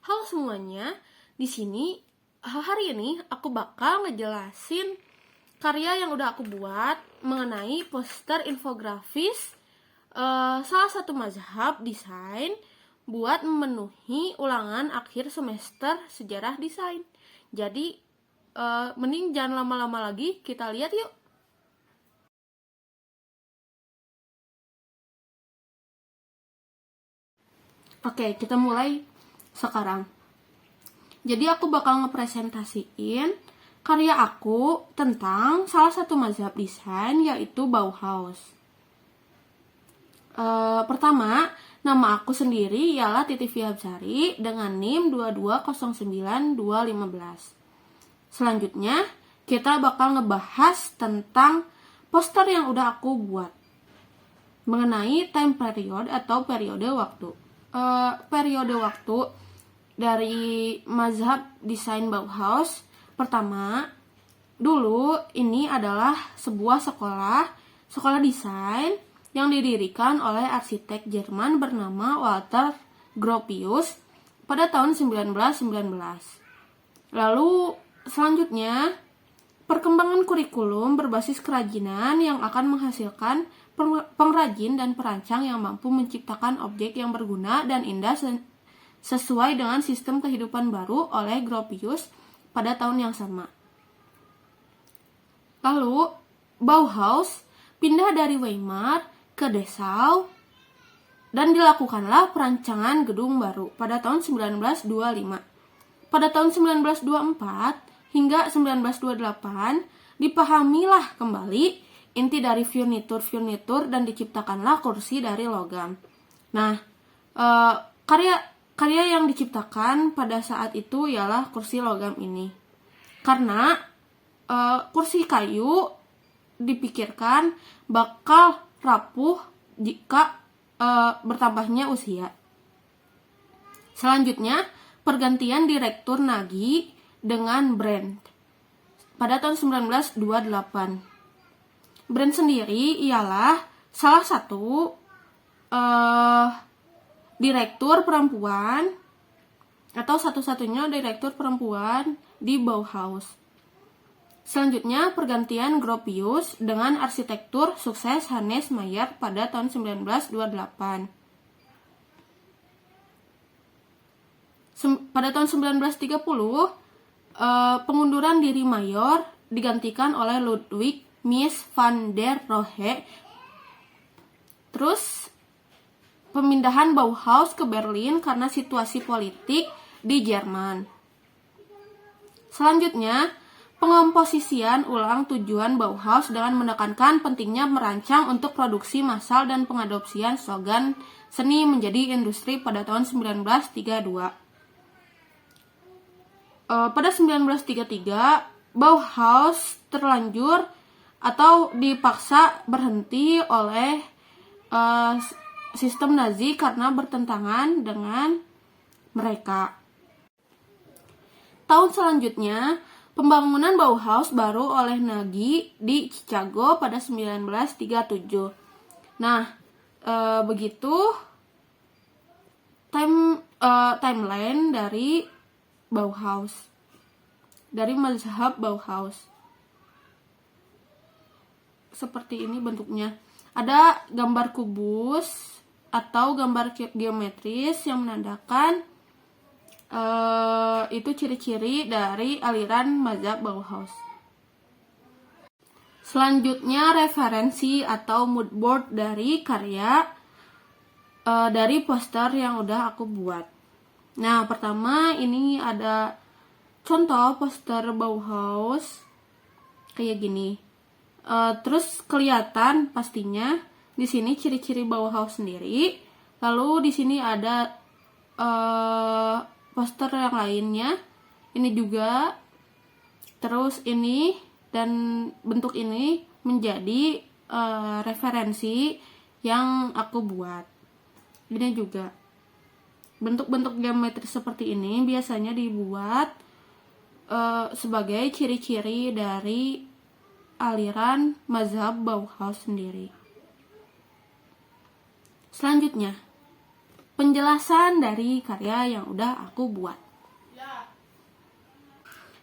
Halo semuanya, di sini hari ini aku bakal ngejelasin karya yang udah aku buat mengenai poster infografis salah satu mazhab desain buat memenuhi ulangan akhir semester sejarah desain. Jadi mending jangan lama-lama lagi, kita lihat yuk. Oke, kita mulai sekarang. Jadi aku bakal ngepresentasiin karya aku tentang salah satu mazhab desain, yaitu Bauhaus. Pertama, nama aku sendiri ialah Titi Fihabsari dengan NIM 2209215. Selanjutnya, kita bakal ngebahas tentang poster yang udah aku buat mengenai time period atau periode waktu. Periode waktu dari mazhab desain Bauhaus. Pertama, dulu ini adalah sebuah sekolah desain yang didirikan oleh arsitek Jerman bernama Walter Gropius pada tahun 1919. Lalu selanjutnya, perkembangan kurikulum berbasis kerajinan yang akan menghasilkan pengrajin dan perancang yang mampu menciptakan objek yang berguna dan indah sesuai dengan sistem kehidupan baru oleh Gropius pada tahun yang sama. Lalu, Bauhaus pindah dari Weimar ke Dessau dan dilakukanlah perancangan gedung baru pada tahun 1925. Pada tahun 1924 hingga 1928 dipahamilah kembali inti dari furnitur dan diciptakanlah kursi dari logam. Nah, karya yang diciptakan pada saat itu ialah kursi logam ini. Karena kursi kayu dipikirkan bakal rapuh jika bertambahnya usia. Selanjutnya, pergantian direktur Nagy dengan Brandt pada tahun 1928. Brandt sendiri ialah salah satu direktur perempuan atau satu-satunya direktur perempuan di Bauhaus. Selanjutnya, pergantian Gropius dengan arsitektur sukses Hannes Mayer pada tahun 1928. Pada tahun 1930, pengunduran diri Mayer digantikan oleh Ludwig Mies van der Rohe. Terus pemindahan Bauhaus ke Berlin karena situasi politik di Jerman. Selanjutnya, pengomposisian ulang tujuan Bauhaus dengan menekankan pentingnya merancang untuk produksi massal dan pengadopsian slogan seni menjadi industri pada tahun 1932. Pada 1933, Bauhaus terlanjur atau dipaksa berhenti oleh sistem Nazi karena bertentangan dengan mereka. Tahun selanjutnya, pembangunan Bauhaus baru oleh Nagy di Chicago pada 1937. Nah, begitu timeline dari Bauhaus, dari mazhab Bauhaus. Seperti ini bentuknya. Ada gambar kubus atau gambar geometris yang menandakan itu ciri-ciri dari aliran mazhab Bauhaus. Selanjutnya, referensi atau mood board dari karya dari poster yang udah aku buat. Nah, pertama ini ada contoh poster Bauhaus kayak gini. Terus kelihatan pastinya di sini ciri-ciri Bauhaus sendiri. Lalu di sini ada poster yang lainnya. Ini juga. Terus ini dan bentuk ini menjadi referensi yang aku buat. Ini juga. Bentuk-bentuk geometris seperti ini biasanya dibuat sebagai ciri-ciri dari aliran mazhab Bauhaus sendiri. Selanjutnya, penjelasan dari karya yang udah aku buat.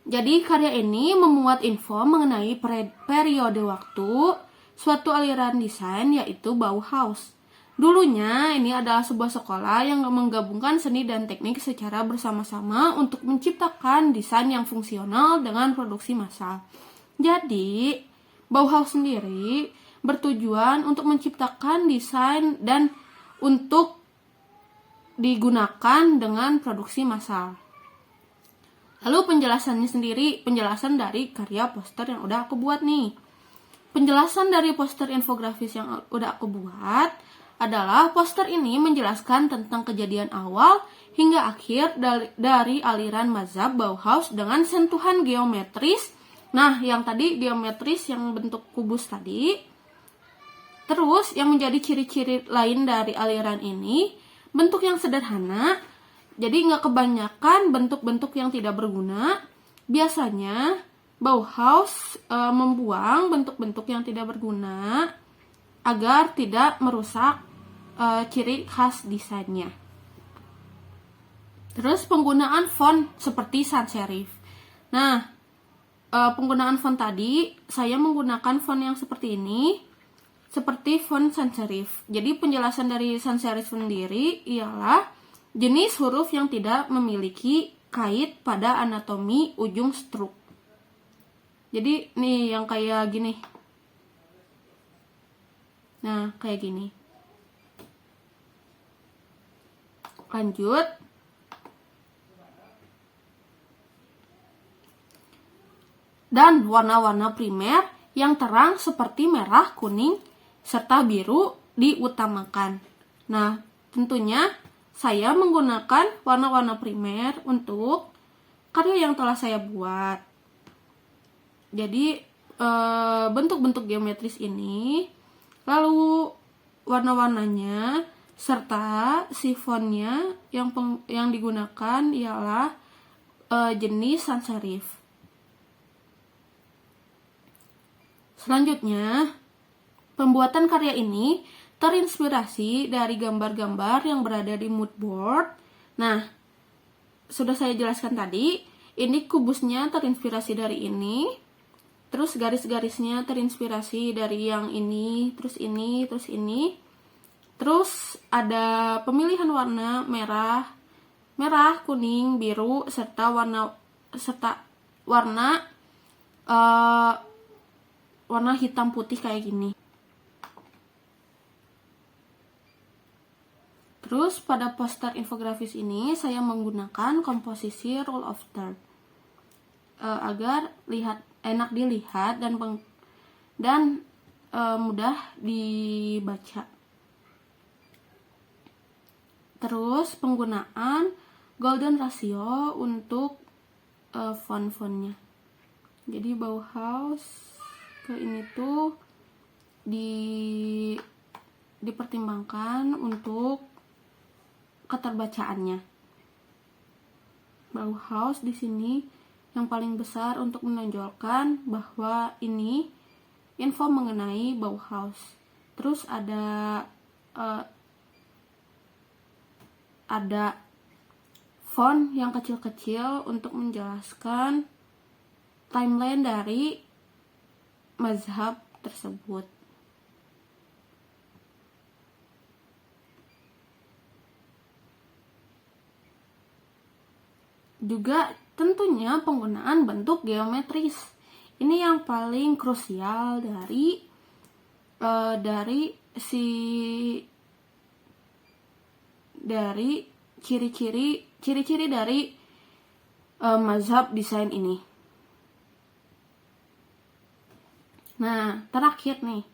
Jadi karya ini memuat info mengenai periode waktu suatu aliran desain yaitu Bauhaus. Dulunya ini adalah sebuah sekolah yang menggabungkan seni dan teknik secara bersama-sama untuk menciptakan desain yang fungsional dengan produksi massal. Jadi Bauhaus sendiri bertujuan untuk menciptakan desain dan untuk digunakan dengan produksi massal. Lalu penjelasannya sendiri, penjelasan dari karya poster yang udah aku buat nih. Penjelasan dari poster infografis yang udah aku buat adalah poster ini menjelaskan tentang kejadian awal hingga akhir dari aliran mazhab Bauhaus dengan sentuhan geometris. Nah, yang tadi geometris yang bentuk kubus tadi. Terus yang menjadi ciri-ciri lain dari aliran ini, bentuk yang sederhana. Jadi nggak kebanyakan bentuk-bentuk yang tidak berguna. Biasanya Bauhaus membuang bentuk-bentuk yang tidak berguna agar tidak merusak ciri khas desainnya. Terus penggunaan font seperti sans serif. Nah, penggunaan font tadi saya menggunakan font yang seperti ini, seperti font sans serif. Jadi penjelasan dari sans serif sendiri ialah jenis huruf yang tidak memiliki kait pada anatomi ujung struk. Jadi nih yang kayak gini. Nah, kayak gini. Lanjut. Dan warna-warna primer yang terang seperti merah, kuning, serta biru diutamakan. Nah, tentunya saya menggunakan warna-warna primer untuk karya yang telah saya buat. Jadi bentuk-bentuk geometris ini, lalu warna-warnanya serta sifonnya yang digunakan ialah jenis sans serif. Selanjutnya, pembuatan karya ini terinspirasi dari gambar-gambar yang berada di mood board. Nah, sudah saya jelaskan tadi, ini kubusnya terinspirasi dari ini, terus garis-garisnya terinspirasi dari yang ini, terus ini, terus ini. Terus ada pemilihan warna merah, kuning, biru, serta warna hitam putih kayak gini. Terus pada poster infografis ini saya menggunakan komposisi rule of third agar enak dilihat dan mudah dibaca. Terus penggunaan golden ratio untuk font-fontnya. Jadi Bauhaus ke ini tuh dipertimbangkan untuk keterbacaannya. Bauhaus di sini yang paling besar untuk menonjolkan bahwa ini info mengenai Bauhaus. Terus ada font yang kecil-kecil untuk menjelaskan timeline dari mazhab tersebut. Juga tentunya penggunaan bentuk geometris. Ini yang paling krusial dari ciri-ciri dari mazhab desain ini. Nah, terakhir nih,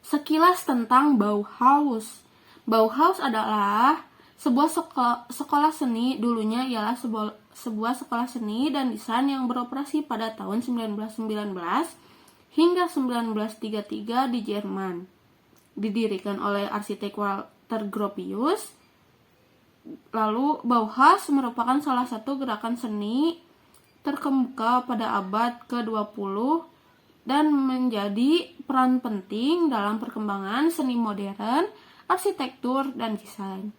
sekilas tentang Bauhaus. Bauhaus adalah sebuah sekolah seni. Dulunya ialah sebuah sekolah seni dan desain yang beroperasi pada tahun 1919 hingga 1933 di Jerman. Didirikan oleh arsitek Walter Gropius. Lalu Bauhaus merupakan salah satu gerakan seni terkemuka pada abad ke-20 dan menjadi peran penting dalam perkembangan seni modern, arsitektur, dan desain.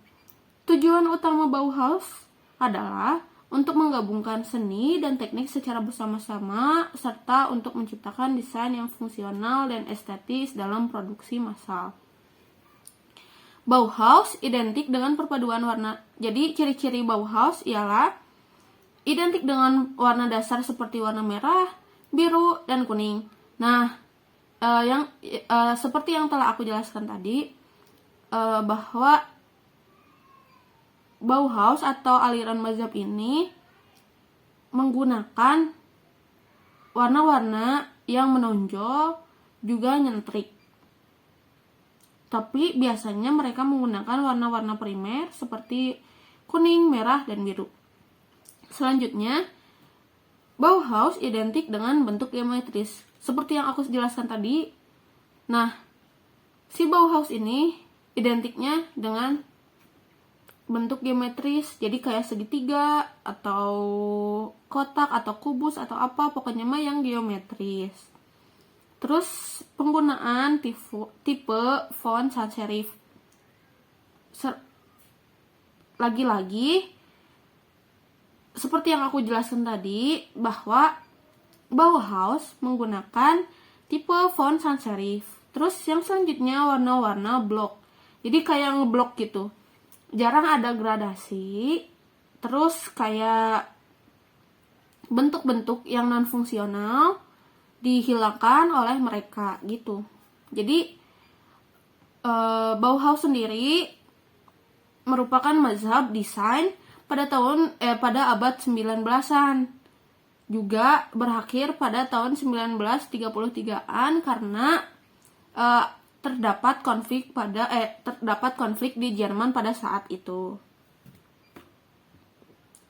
Tujuan utama Bauhaus adalah untuk menggabungkan seni dan teknik secara bersama-sama serta untuk menciptakan desain yang fungsional dan estetis dalam produksi massal. Bauhaus identik dengan perpaduan warna. Jadi ciri-ciri Bauhaus ialah identik dengan warna dasar seperti warna merah, biru, dan kuning. Nah, seperti yang telah aku jelaskan tadi, bahwa Bauhaus atau aliran mazhab ini menggunakan warna-warna yang menonjol juga nyentrik. Tapi biasanya mereka menggunakan warna-warna primer seperti kuning, merah, dan biru. Selanjutnya, Bauhaus identik dengan bentuk geometris. Seperti yang aku jelaskan tadi. Nah, si Bauhaus ini identiknya dengan bentuk geometris, jadi kayak segitiga atau kotak atau kubus atau apa, pokoknya mah yang geometris. Terus penggunaan tipe font sans serif. Lagi-lagi seperti yang aku jelaskan tadi, bahwa Bauhaus menggunakan tipe font sans serif. Terus yang selanjutnya warna-warna blok. Jadi kayak ngeblok gitu. Jarang ada gradasi. Terus kayak bentuk-bentuk yang non-fungsional dihilangkan oleh mereka gitu. Jadi Bauhaus sendiri merupakan mazhab desain pada abad 19-an. Juga berakhir pada tahun 1933-an karena terdapat konflik di Jerman pada saat itu.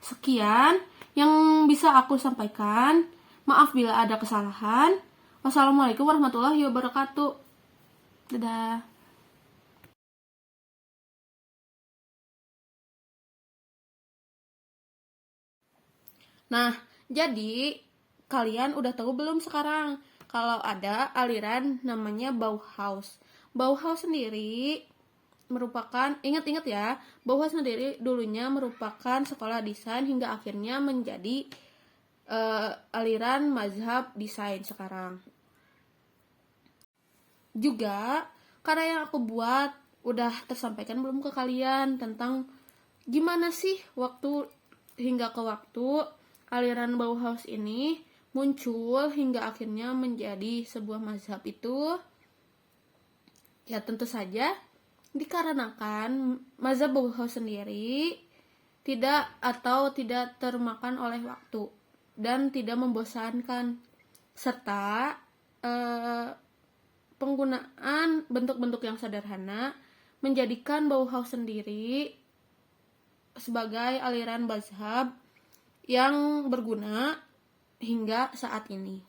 Sekian yang bisa aku sampaikan. Maaf bila ada kesalahan. Wassalamualaikum warahmatullahi wabarakatuh. Dadah. Nah, jadi kalian udah tahu belum sekarang kalau ada aliran namanya Bauhaus. Bauhaus sendiri merupakan, ingat-ingat ya, Bauhaus sendiri dulunya merupakan sekolah desain hingga akhirnya menjadi aliran mazhab desain sekarang. Juga karya yang aku buat udah tersampaikan belum ke kalian tentang gimana sih waktu hingga ke waktu aliran Bauhaus ini muncul hingga akhirnya menjadi sebuah mazhab itu. Ya tentu saja dikarenakan mazhab Bauhaus sendiri tidak termakan oleh waktu dan tidak membosankan, serta penggunaan bentuk-bentuk yang sederhana menjadikan Bauhaus sendiri sebagai aliran mazhab yang berguna hingga saat ini.